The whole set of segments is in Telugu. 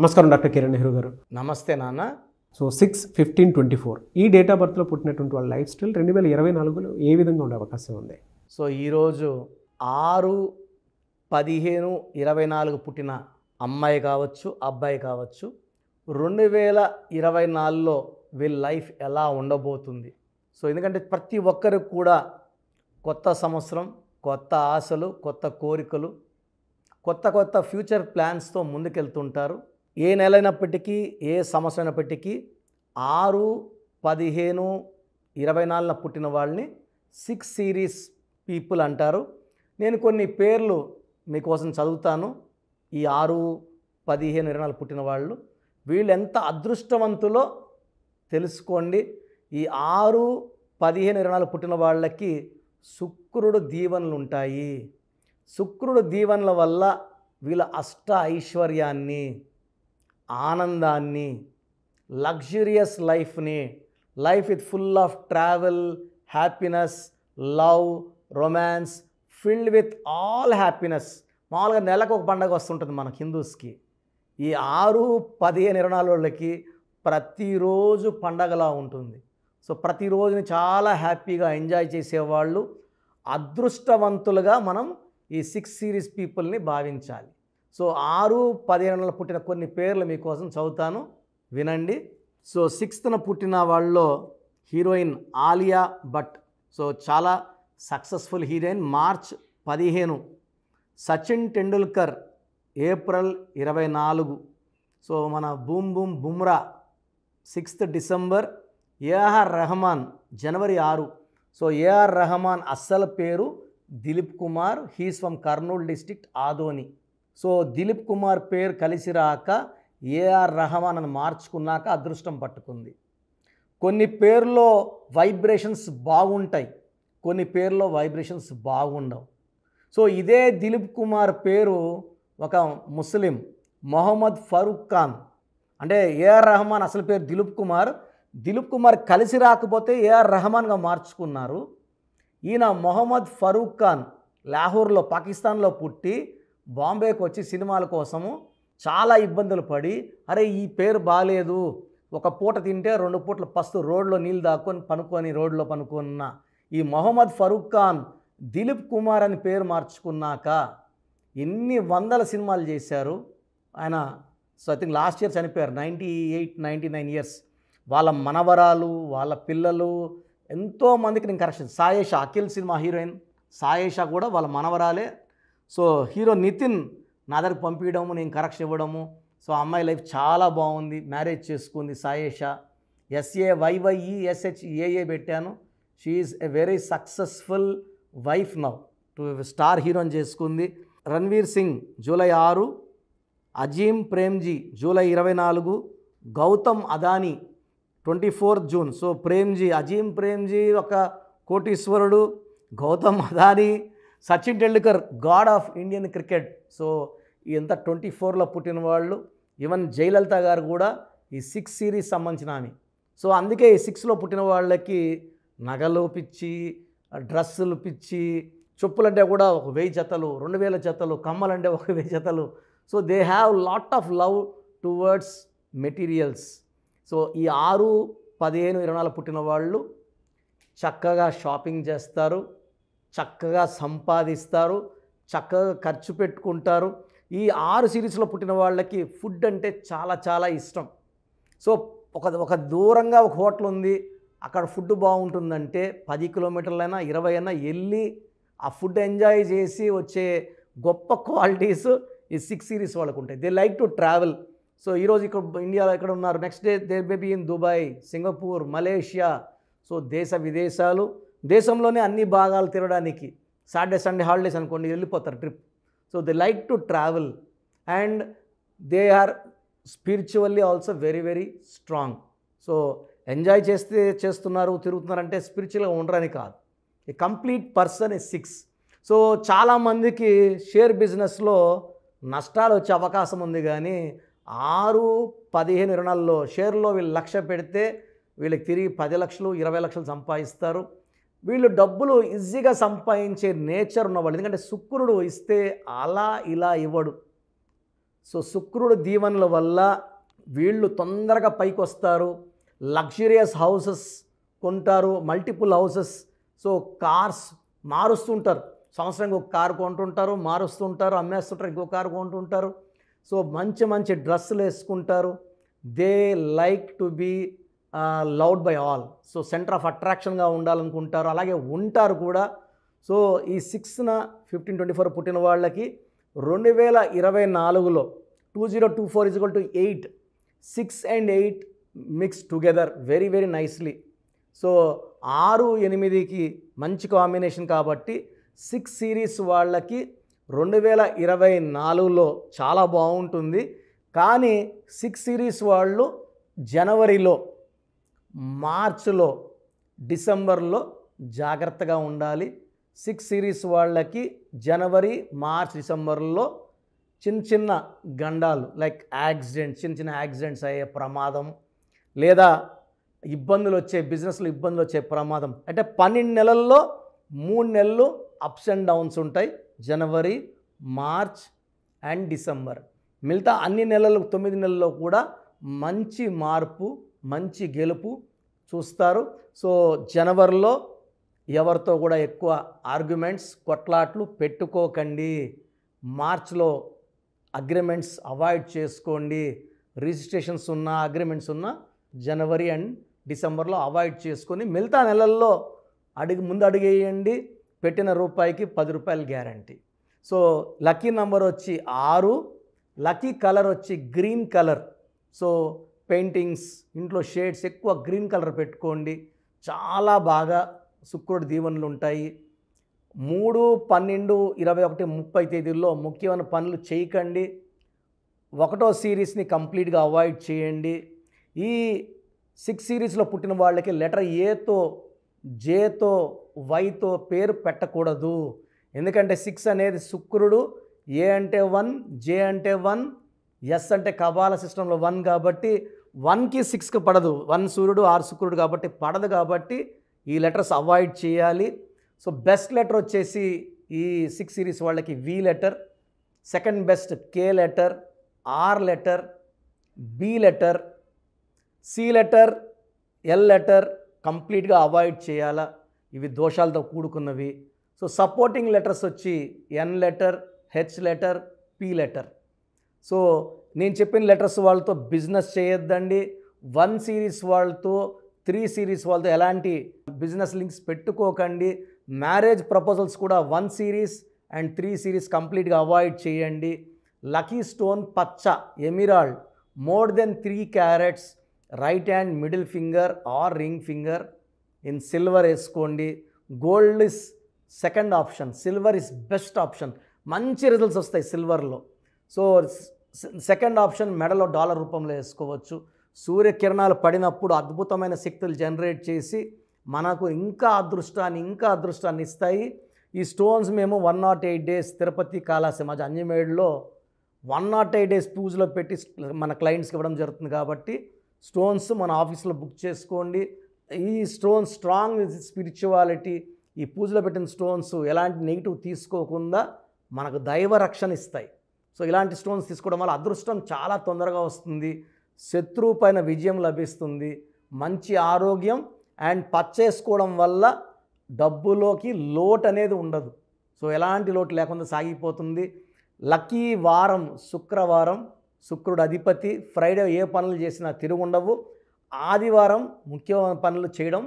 నమస్కారం డాక్టర్ కిరణ్ నెహ్రూ గారు. నమస్తే నాన్న. సో 6/15/24 ఈ డేట్ ఆఫ్ బర్త్లో పుట్టినటువంటి వాళ్ళ లైఫ్ స్టైల్ 2024లో ఏ విధంగా ఉండే అవకాశం ఉంది? సో ఈరోజు 6/15/24 పుట్టిన అమ్మాయి కావచ్చు, అబ్బాయి కావచ్చు, 2024లో వీళ్ళ లైఫ్ ఎలా ఉండబోతుంది? సో ఎందుకంటే ప్రతి ఒక్కరికి కూడా కొత్త సంవత్సరం, కొత్త ఆశలు, కొత్త కోరికలు, కొత్త ఫ్యూచర్ ప్లాన్స్తో ముందుకెళ్తుంటారు. ఏ నెల అయినప్పటికీ, ఏ సంవత్సరం అయినప్పటికీ 6/15/24 పుట్టిన వాళ్ళని 6 సిరీస్ పీపుల్ అంటారు. నేను కొన్ని పేర్లు మీకోసం చదువుతాను. ఈ 6/15/24 పుట్టిన వాళ్ళు వీళ్ళు ఎంత అదృష్టవంతులో తెలుసుకోండి. ఈ 6/15/24 పుట్టిన వాళ్ళకి శుక్రుడు దీవెనలు ఉంటాయి. శుక్రుడు దీవెనల వల్ల వీళ్ళ అష్ట ఐశ్వర్యాన్ని, ఆనందాన్ని, లగ్జరియస్ లైఫ్ని, life with full of travel, happiness, love, romance, filled with all happiness. మామూలుగా నెలకు ఒక పండగ వస్తుంటుంది మనకు హిందూస్కి. ఈ 6/15/24 వాళ్ళకి ప్రతిరోజు పండగలా ఉంటుంది. సో ప్రతిరోజుని చాలా హ్యాపీగా ఎంజాయ్ చేసేవాళ్ళు, అదృష్టవంతులుగా మనం ఈ 6 సిరీస్ పీపుల్ని భావించాలి. సో 6/15/24 పుట్టిన కొన్ని పేర్లు మీకోసం చదువుతాను, వినండి. సో 6th పుట్టిన వాళ్ళలో హీరోయిన్ ఆలియా భట్. సో చాలా successful heroine. March 15. Sachin Tendulkar April 24. So మన బూమ్ Bumrah 6th December. AR Rahman జనవరి 6. సో ఏఆర్ రెహమాన్ అస్సలు పేరు Dilip Kumar. He's from Kurnool district, Adoni. So Dilip Kumar పేరు కలిసి రాక ఏఆర్ రెహమాన్ అని మార్చుకున్నాక అదృష్టం పట్టుకుంది. కొన్ని పేర్లో వైబ్రేషన్స్ బాగుంటాయి, కొన్ని పేర్లో వైబ్రేషన్స్ బాగుండవు. సో ఇదే దిలీప్ కుమార్ పేరు ఒక ముస్లిం మొహమ్మద్ ఫరూక్ ఖాన్, అంటే ఏఆర్ రెహమాన్ అసలు పేరు దిలీప్ కుమార్. దిలీప్ కుమార్ కలిసి రాకపోతే ఏఆర్ రెహమాన్గా మార్చుకున్నారు. ఈయన మొహమ్మద్ ఫరూక్ ఖాన్ లాహోర్లో, పాకిస్తాన్లో పుట్టి బాంబేకి వచ్చి సినిమాల కోసము చాలా ఇబ్బందులు పడి, అరే ఈ పేరు బాగాలేదు, ఒక పూట తింటే 2 పూటల పస్తు రోడ్లో నీళ్ళు దాక్కొని రోడ్లో పనుకున్న ఈ మొహమ్మద్ ఫరూక్ ఖాన్ దిలీప్ కుమార్ అని పేరు మార్చుకున్నాక ఎన్ని వందల సినిమాలు చేశారు ఆయన. So I think last year చనిపోయారు, 98-99 ఇయర్స్. వాళ్ళ మనవరాలు, వాళ్ళ పిల్లలు, ఎంతోమందికి నేను కరెక్షన్. సాయేషా, అఖిల్ సినిమా హీరోయిన్ సాయేషా కూడా వాళ్ళ మనవరాలే. సో హీరో నితిన్ నా దగ్గరకు పంపించడము, నేను కరెక్షన్ ఇవ్వడము. సో అమ్మాయి లైఫ్ చాలా బాగుంది, మ్యారేజ్ చేసుకుంది సాయేషా. SAYYESHAA పెట్టాను. She is a very successful wife now. Star హీరోని చేసుకుంది. Ranveer Singh July 6. Azim Premji July 24. Gautam Adani 24th June. So Azim Premji ఒక కోటీశ్వరుడు, Gautam Adani, Sachin Tendulkar god of Indian cricket. So ఇంత 24లో పుట్టిన వాళ్ళు. ఈవెన్ జయలలిత గారు కూడా ఈ 6 సిరీస్ సంబంధించిన ఆమె. సో అందుకే ఈ 6లో పుట్టిన వాళ్ళకి నగలు పిచ్చి, డ్రెస్సులు పిచ్చి, చెప్పులంటే కూడా 1000 జతలు, 2000 జతలు, కమ్మలంటే 1000 జతలు. So they have lot of love towards materials. So ఈ 6/15/24 పుట్టిన వాళ్ళు చక్కగా షాపింగ్ చేస్తారు, చక్కగా సంపాదిస్తారు, చక్కగా ఖర్చు పెట్టుకుంటారు. ఈ 6 సిరీస్లో పుట్టిన వాళ్ళకి ఫుడ్ అంటే చాలా చాలా ఇష్టం. సో ఒక దూరంగా ఒక హోటల్ ఉంది, అక్కడ ఫుడ్ బాగుంటుందంటే 10 కిలోమీటర్లైనా 20 అయినా వెళ్ళి ఆ ఫుడ్ ఎంజాయ్ చేసి వచ్చే గొప్ప క్వాలిటీస్ ఈ 6 సిరీస్ వాళ్ళకు ఉంటాయి. They like to travel. So ఈరోజు ఇక్కడ ఇండియాలో ఎక్కడ ఉన్నారు, next day they may be in Dubai, Singapore, Malaysia. So దేశ విదేశాలు, దేశంలోనే అన్ని భాగాలు తిరగడానికి సాటర్డే సండే హాలిడేస్ అనుకోండి వెళ్ళిపోతారు trip. So they like to travel and they are spiritually also very very strong. So enjoy చేస్తున్నారు, తిరుగుతున్నారంటే స్పిరిచువల్గా ఉండరని కాదు. A complete person is 6. So చాలామందికి షేర్ బిజినెస్లో నష్టాలు వచ్చే అవకాశం ఉంది, కానీ 6/15/24లో షేర్లో వీళ్ళు 1,00,000 పెడితే వీళ్ళకి తిరిగి 10 లక్షలు 20 లక్షలు సంపాదిస్తారు. వీళ్ళు డబ్బులు ఈజీగా సంపాదించే నేచర్ ఉన్నవాళ్ళు. ఎందుకంటే శుక్రుడు ఇస్తే అలా ఇలా ఇవ్వడు. సో శుక్రుడు దీవెనల వల్ల వీళ్ళు తొందరగా పైకి వస్తారు, లగ్జరియస్ హౌసెస్ కొంటారు, మల్టిపుల్ హౌసెస్. సో కార్స్ మారుస్తుంటారు, సంవత్సరానికి ఒక కారు కొంటుంటారు, మారుస్తుంటారు, అమ్మేస్తుంటారు, ఇంకో కారు కొంటుంటారు. సో మంచి మంచి డ్రెస్సులు వేసుకుంటారు. They like to be loved by all. So centre of అట్రాక్షన్గా ఉండాలనుకుంటారు, అలాగే ఉంటారు కూడా. సో ఈ 6న 1524 పుట్టిన వాళ్ళకి 2024లో 2024 = 8, 6 and 8 mix together very very nicely. So 6, 8కి మంచి కాంబినేషన్ కాబట్టి 6 సిరీస్ వాళ్ళకి 2024లో చాలా బాగుంటుంది. కానీ 6 సిరీస్ వాళ్ళు జనవరిలో, మార్చిలో, డిసెంబర్లో జాగ్రత్తగా ఉండాలి. 6 సిరీస్ వాళ్ళకి జనవరి, మార్చ్, డిసెంబర్లో చిన్న చిన్న గండాలు లైక్ యాక్సిడెంట్స్, చిన్న చిన్న యాక్సిడెంట్స్ అయ్యే ప్రమాదం, లేదా ఇబ్బందులు వచ్చే, బిజినెస్లో ఇబ్బందులు వచ్చే ప్రమాదం. అంటే 12 నెలల్లో 3 నెలలు అప్స్ అండ్ డౌన్స్ ఉంటాయి, జనవరి, మార్చ్ అండ్ డిసెంబర్. మిగతా అన్ని నెలలు 9 నెలల్లో కూడా మంచి మార్పు, మంచి గెలుపు చూస్తారు. సో జనవరిలో ఎవరితో కూడా ఎక్కువ ఆర్గ్యుమెంట్స్, కొట్లాట్లు పెట్టుకోకండి. మార్చ్లో అగ్రిమెంట్స్ అవాయిడ్ చేసుకోండి. రిజిస్ట్రేషన్స్ ఉన్న, అగ్రిమెంట్స్ ఉన్న జనవరి అండ్ డిసెంబర్లో అవాయిడ్ చేసుకొని మిగతా నెలల్లో ముందు అడుగేయండి. పెట్టిన రూపాయికి 10 రూపాయలు గ్యారంటీ. సో లక్కీ నెంబర్ వచ్చి 6, లక్కీ కలర్ వచ్చి గ్రీన్ కలర్. సో పెయింటింగ్స్, ఇంట్లో షేడ్స్ ఎక్కువ గ్రీన్ కలర్ పెట్టుకోండి, చాలా బాగా శుక్రుడి దీవెనలు ఉంటాయి. 3, 12, 21, 30 తేదీల్లో ముఖ్యమైన పనులు చేయకండి. 1వ సిరీస్ని కంప్లీట్గా అవాయిడ్ చేయండి. ఈ 6 సిరీస్లో పుట్టిన వాళ్ళకి లెటర్ ఏతో, జేతో, వైతో పేరు పెట్టకూడదు. ఎందుకంటే 6 అనేది శుక్రుడు, ఏ అంటే 1, జే అంటే 1, ఎస్ అంటే కబాల సిస్టంలో 1 కాబట్టి 1కి 6కి పడదు. 1 సూర్యుడు, 6 శుక్రుడు కాబట్టి పడదు. కాబట్టి ఈ లెటర్స్ అవాయిడ్ చేయాలి. సో బెస్ట్ లెటర్ వచ్చేసి ఈ 6 సిరీస్ వాళ్ళకి V letter, second best K letter, R letter, B letter, C letter, L letter కంప్లీట్గా అవాయిడ్ చేయాలా, ఇవి దోషాలతో కూడుకున్నవి. సో సపోర్టింగ్ లెటర్స్ వచ్చి N letter, H letter, P letter. So నేను చెప్పిన లెటర్స్ వాళ్ళతో బిజినెస్ చేయొద్దండి. 1 సిరీస్ వాళ్ళతో, 3 సిరీస్ వాళ్ళతో ఎలాంటి బిజినెస్ లింక్స్ పెట్టుకోకండి. మ్యారేజ్ ప్రపోజల్స్ కూడా 1 సిరీస్ అండ్ 3 సిరీస్ కంప్లీట్గా అవాయిడ్ చేయండి. లక్కీ స్టోన్ పచ్చ, emerald, more than 3 carats, right hand middle finger or ring finger in silver వేసుకోండి. Gold is second option, silver is best option. మంచి రిజల్ట్స్ వస్తాయి సిల్వర్లో. సో సెకండ్ ఆప్షన్ మెడలో డాలర్ రూపంలో వేసుకోవచ్చు. సూర్యకిరణాలు పడినప్పుడు అద్భుతమైన శక్తులు జనరేట్ చేసి మనకు ఇంకా అదృష్టాన్ని ఇస్తాయి. ఈ స్టోన్స్ మేము 108 డేస్ తిరుపతి కాళాసమాజ్ అంజమేడ్లో 108 డేస్ పూజలో పెట్టి మన క్లయింట్స్కి ఇవ్వడం జరుగుతుంది. కాబట్టి స్టోన్స్ మన ఆఫీస్లో బుక్ చేసుకోండి. ఈ స్టోన్స్ స్ట్రాంగ్ స్పిరిచువాలిటీ, ఈ పూజలో పెట్టిన స్టోన్స్ ఎలాంటి నెగిటివ్ తీసుకోకుండా మనకు దైవ రక్షణ ఇస్తాయి. సో ఇలాంటి స్టోన్స్ తీసుకోవడం వల్ల అదృష్టం చాలా తొందరగా వస్తుంది, శత్రువు పైన విజయం లభిస్తుంది, మంచి ఆరోగ్యం అండ్ పచ్చేసుకోవడం వల్ల డబ్బులోకి లోటు అనేది ఉండదు. సో ఎలాంటి లోటు లేకుండా సాగిపోతుంది. లక్కీ వారం శుక్రవారం, శుక్రుడు అధిపతి. ఫ్రైడే ఏ పనులు చేసినా తిరుగుండవు. ఆదివారం ముఖ్యమైన పనులు చేయడం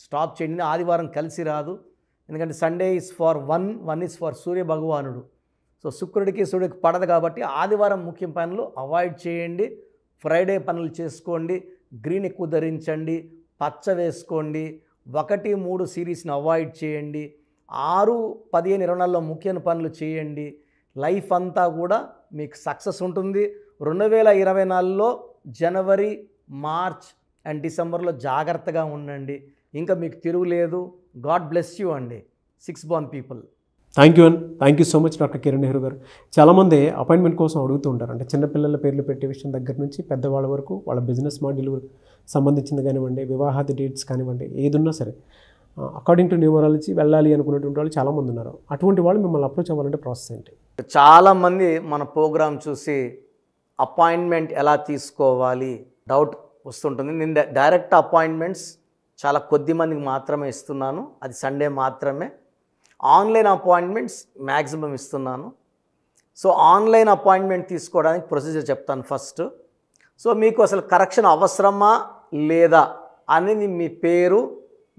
స్టాప్ చేయండి. ఆదివారం కలిసి రాదు, ఎందుకంటే Sunday is for one is for Surya భగవానుడు. సో శుక్రుడికి సూర్యుడికి పడదు కాబట్టి ఆదివారం ముఖ్య పనులు అవాయిడ్ చేయండి. ఫ్రైడే పనులు చేసుకోండి. గ్రీన్ ఎక్కువ ధరించండి, పచ్చ వేసుకోండి. 1, 3 సిరీస్ని అవాయిడ్ చేయండి. 6, 15, 24లో ముఖ్యమైన పనులు చేయండి. లైఫ్ అంతా కూడా మీకు సక్సెస్ ఉంటుంది. 2024లో జనవరి, మార్చ్ అండ్ డిసెంబర్లో జాగ్రత్తగా ఉండండి. ఇంకా మీకు తిరుగులేదు. గాడ్ బ్లెస్ యూ అండి 6 born people. Thank you so much doctor Kiran Nehru గారు. చాలామంది అపాయింట్మెంట్ కోసం అడుగుతూ ఉంటారు. అంటే చిన్నపిల్లల పేర్లు పెట్టే విషయం దగ్గర నుంచి పెద్దవాళ్ళ వరకు, వాళ్ళ బిజినెస్ మాడ్యూల్ సంబంధించింది కానివ్వండి, వివాహాది డేట్స్ కానివ్వండి, ఏదున్నా సరే అకార్డింగ్ టు న్యూమరాలజీ వెళ్ళాలి అనుకునేటువంటి వాళ్ళు చాలామంది ఉన్నారు. అటువంటి వాళ్ళు మిమ్మల్ని అప్రోచ్ అవ్వాలంటే ప్రాసెస్ ఏంటి? చాలామంది మన ప్రోగ్రామ్ చూసి అపాయింట్మెంట్ ఎలా తీసుకోవాలి డౌట్ వస్తుంటుంది. నేను డైరెక్ట్ అపాయింట్మెంట్స్ చాలా కొద్ది మందికి మాత్రమే ఇస్తున్నాను, అది సండే మాత్రమే. ఆన్లైన్ అపాయింట్మెంట్స్ మ్యాక్సిమం ఇస్తున్నాను. సో ఆన్లైన్ అపాయింట్మెంట్ తీసుకోవడానికి ప్రొసీజర్ చెప్తాను ఫస్ట్. సో మీకు అసలు కరెక్షన్ అవసరమా లేదా అనేది మీ పేరు,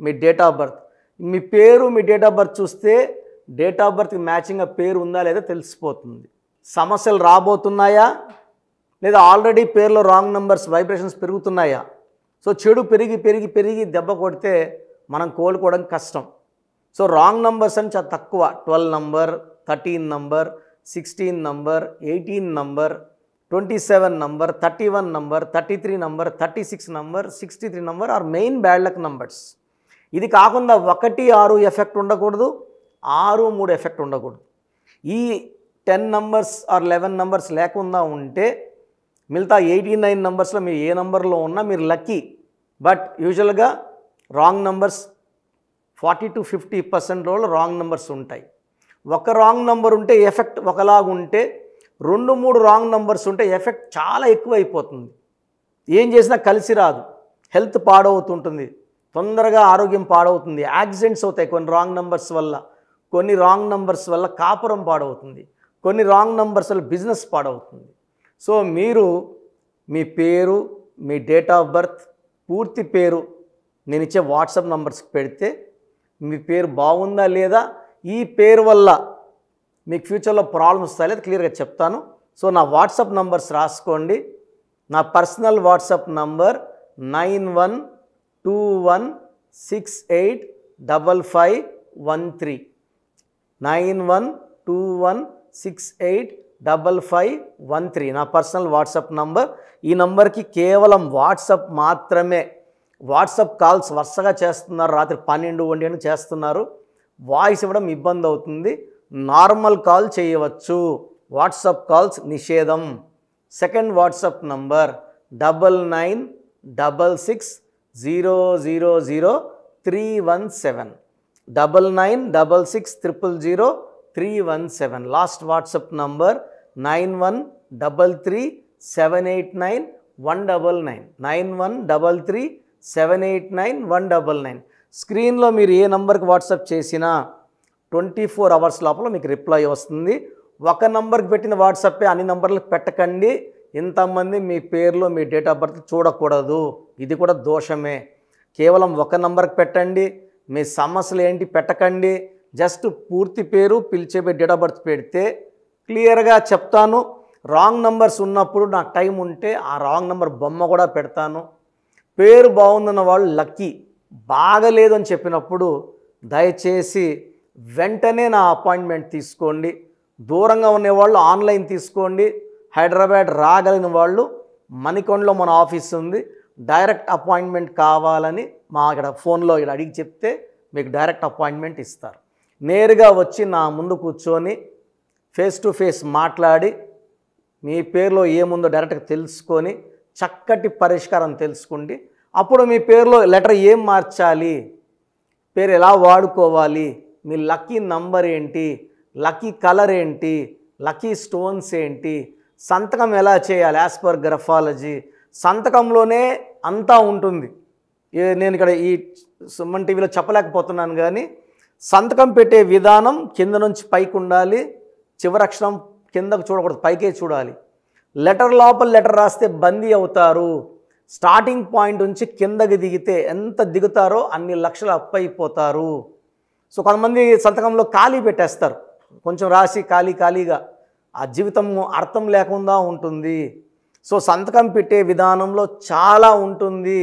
మీ డేట్ ఆఫ్ బర్త్. మీ పేరు, మీ డేట్ ఆఫ్ బర్త్ చూస్తే డేట్ ఆఫ్ బర్త్కి మ్యాచింగ్గా పేరు ఉందా లేదా తెలిసిపోతుంది. సమస్యలు రాబోతున్నాయా లేదా ఆల్రెడీ పేరులో రాంగ్ నెంబర్స్ వైబ్రేషన్స్ పెరుగుతున్నాయా? సో చెడు పెరిగి పెరిగి పెరిగి దెబ్బ కొడితే మనం కోలుకోవడం కష్టం. సో రాంగ్ నెంబర్స్ అని చాలా తక్కువ. 12 number, 13 number, 16 number, 18 number, 27 number, 31 number, 33 number, 36 number, 63 number are main bad luck numbers. ఇది కాకుండా 1, 6 ఎఫెక్ట్ ఉండకూడదు, 6, 3 ఎఫెక్ట్ ఉండకూడదు. ఈ 10 నంబర్స్ ఆర్ 11 నంబర్స్ లేకుండా ఉంటే మిగతా 89 నంబర్స్లో మీరు ఏ నంబర్లో ఉన్నా మీరు లక్కీ. బట్ యూజువల్గా wrong numbers 40 to 50% wrong numbers ఉంటాయి. ఒక రాంగ్ నెంబర్ ఉంటే ఎఫెక్ట్ ఒకలాగా ఉంటే 2, 3 రాంగ్ నెంబర్స్ ఉంటే ఎఫెక్ట్ చాలా ఎక్కువ అయిపోతుంది. ఏం చేసినా కలిసి రాదు, హెల్త్ పాడవుతుంటుంది, తొందరగా ఆరోగ్యం పాడవుతుంది, యాక్సిడెంట్స్ అవుతాయి కొన్ని రాంగ్ నెంబర్స్ వల్ల, కొన్ని రాంగ్ నెంబర్స్ వల్ల కాపురం పాడవుతుంది, కొన్ని రాంగ్ నెంబర్స్ వల్ల బిజినెస్ పాడవుతుంది. సో మీరు మీ పేరు, మీ డేట్ ఆఫ్ బర్త్, పూర్తి పేరు నేను ఇచ్చే వాట్సాప్ నంబర్స్కి పెడితే మీ పేరు బాగుందా లేదా, ఈ పేరు వల్ల మీకు ఫ్యూచర్లో ప్రాబ్లమ్స్ వస్తాయి లేదా క్లియర్గా చెప్తాను. సో నా వాట్సాప్ నంబర్స్ రాసుకోండి. నా పర్సనల్ వాట్సాప్ నంబర్ 9121685513 9121685513 నా పర్సనల్ వాట్సాప్ నంబర్. ఈ నంబర్కి కేవలం వాట్సాప్ మాత్రమే. వాట్సాప్ కాల్స్ వరుసగా చేస్తున్నారు, రాత్రి 12, 1 చేస్తున్నారు, వాయిస్ ఇవ్వడం ఇబ్బంది అవుతుంది. నార్మల్ కాల్ చేయవచ్చు, వాట్సాప్ కాల్స్ నిషేధం. Second WhatsApp number 9966000317 9966000317. Last WhatsApp number 9133789199 9133789199. స్క్రీన్లో మీరు ఏ నంబర్కి వాట్సాప్ చేసినా 24 అవర్స్ లోపల మీకు రిప్లై వస్తుంది. ఒక నంబర్కి పెట్టిన వాట్సాపే అన్ని నంబర్లకు పెట్టకండి. ఇంతమంది మీ పేర్లో మీ డేట్ ఆఫ్ బర్త్ చూడకూడదు, ఇది కూడా దోషమే. కేవలం ఒక నంబర్కి పెట్టండి. మీ సమస్యలు ఏంటి పెట్టకండి. జస్ట్ పూర్తి పేరు, పిలిచే డేట్ ఆఫ్ బర్త్ పెడితే క్లియర్గా చెప్తాను. రాంగ్ నంబర్స్ ఉన్నప్పుడు నాకు టైం ఉంటే ఆ రాంగ్ నంబర్ బొమ్మ కూడా పెడతాను. పేరు బాగుందన్న వాళ్ళు లక్కీ, బాగలేదు అని చెప్పినప్పుడు దయచేసి వెంటనే నా అపాయింట్మెంట్ తీసుకోండి. దూరంగా ఉండేవాళ్ళు ఆన్లైన్ తీసుకోండి. హైదరాబాద్ రాగలిగిన వాళ్ళు మణికొండలో మన ఆఫీస్ ఉంది. డైరెక్ట్ అపాయింట్మెంట్ కావాలని మా ఇక్కడ ఫోన్లో ఇక్కడ అడిగి చెప్తే మీకు డైరెక్ట్ అపాయింట్మెంట్ ఇస్తారు. నేరుగా వచ్చి నా ముందు కూర్చొని ఫేస్ టు ఫేస్ మాట్లాడి మీ పేరులో ఏముందో డైరెక్ట్గా తెలుసుకొని చక్కటి పరిష్కారం తెలుసుకోండి. అప్పుడు మీ పేరులో లెటర్ ఏం మార్చాలి, పేరు ఎలా వాడుకోవాలి, మీ లక్కీ నంబర్ ఏంటి, లక్కీ కలర్ ఏంటి, లక్కీ స్టోన్స్ ఏంటి, సంతకం ఎలా చేయాలి యాజ్ పర్ గ్రఫాలజీ, సంతకంలోనే అంతా ఉంటుంది. నేను ఇక్కడ ఈ సుమన్ టీవీలో చెప్పలేకపోతున్నాను కానీ సంతకం పెట్టే విధానం కింద నుంచి పైకి ఉండాలి, చివరి అక్షరం కిందకు చూడకూడదు, పైకే చూడాలి. లెటర్ లోపల లెటర్ రాస్తే బందీ అవుతారు. స్టార్టింగ్ పాయింట్ నుంచి కిందకి దిగితే ఎంత దిగుతారో అన్ని లక్షలు అప్పు అయిపోతారు. సో కొంతమంది సంతకంలో ఖాళీ పెట్టేస్తారు, కొంచెం రాసి ఖాళీగా ఆ జీవితం అర్థం లేకుండా ఉంటుంది. సో సంతకం పెట్టే విధానంలో చాలా ఉంటుంది.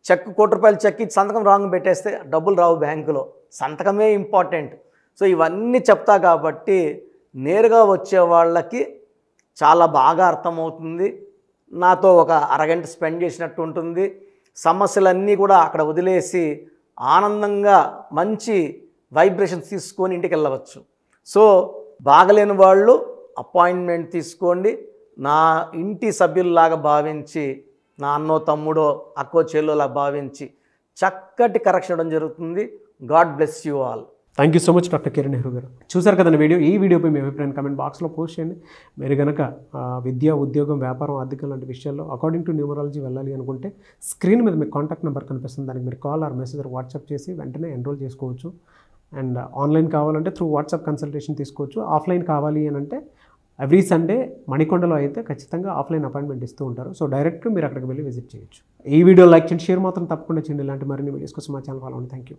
చెక్ ₹1 చెక్ ఇచ్చి సంతకం రాంగ్ పెట్టేస్తే డబ్బులు రావు బ్యాంకులో, సంతకమే ఇంపార్టెంట్. సో ఇవన్నీ చెప్తా కాబట్టి నేరుగా వచ్చే వాళ్ళకి చాలా బాగా అర్థమవుతుంది. నాతో ఒక అరగంట స్పెండ్ చేసినట్టు ఉంటుంది. సమస్యలన్నీ కూడా అక్కడ వదిలేసి ఆనందంగా మంచి వైబ్రేషన్స్ తీసుకొని ఇంటికి వెళ్ళవచ్చు. సో బాగలేని వాళ్ళు అపాయింట్మెంట్ తీసుకోండి. నా ఇంటి సభ్యుల్లాగా భావించి, నా అన్నో తమ్ముడో అక్కో చెల్లోలా భావించి చక్కటి కరెక్షన్ ఇవ్వడం జరుగుతుంది. God bless you all. Thank you so much doctor Kiran Nehru గారు. చూసారు కదండి వీడియో. ఈ వీడియోపై మీ అభిప్రాయాన్ని కమెంట్ బాక్స్లో పోస్ట్ చేయండి. మీరు కనుక విద్య, ఉద్యోగం, వ్యాపారం, ఆర్థికం లాంటి విషయాల్లో అకార్డింగ్ టు న్యూమరాలజీ వెళ్ళాలి అనుకుంటే స్క్రీన్ మీద మీకు కాంటాక్ట్ నెంబర్ కనిపిస్తుంది. దానికి మీరు కాల్ ఆర్ మెసేజ్ వాట్సాప్ చేసి వెంటనే ఎన్రోల్ చేసుకోవచ్చు. అండ్ ఆన్లైన్ కావాలంటే త్రూ వాట్సాప్ కన్సల్టేషన్ తీసుకోవచ్చు. ఆఫ్లైన్ కావాలి అని అంటే ఎవ్రీ సండే మణికొండలో అయితే ఖచ్చితంగా ఆఫ్లైన్ అపాయింట్మెంట్ ఇస్తూ ఉంటారు. సో డైరెక్ట్గా మీరు అక్కడికి వెళ్ళి విజిట్ చేయొచ్చు. ఈ వీడియో లైక్ చేయండి, షేర్ మాత్రం తప్పకుండా చేయండి. ఇలాంటి మరిన్ని వీడియోస్ కోసం మా ఛానల్ ఫాలో అవ్వండి. Thank you.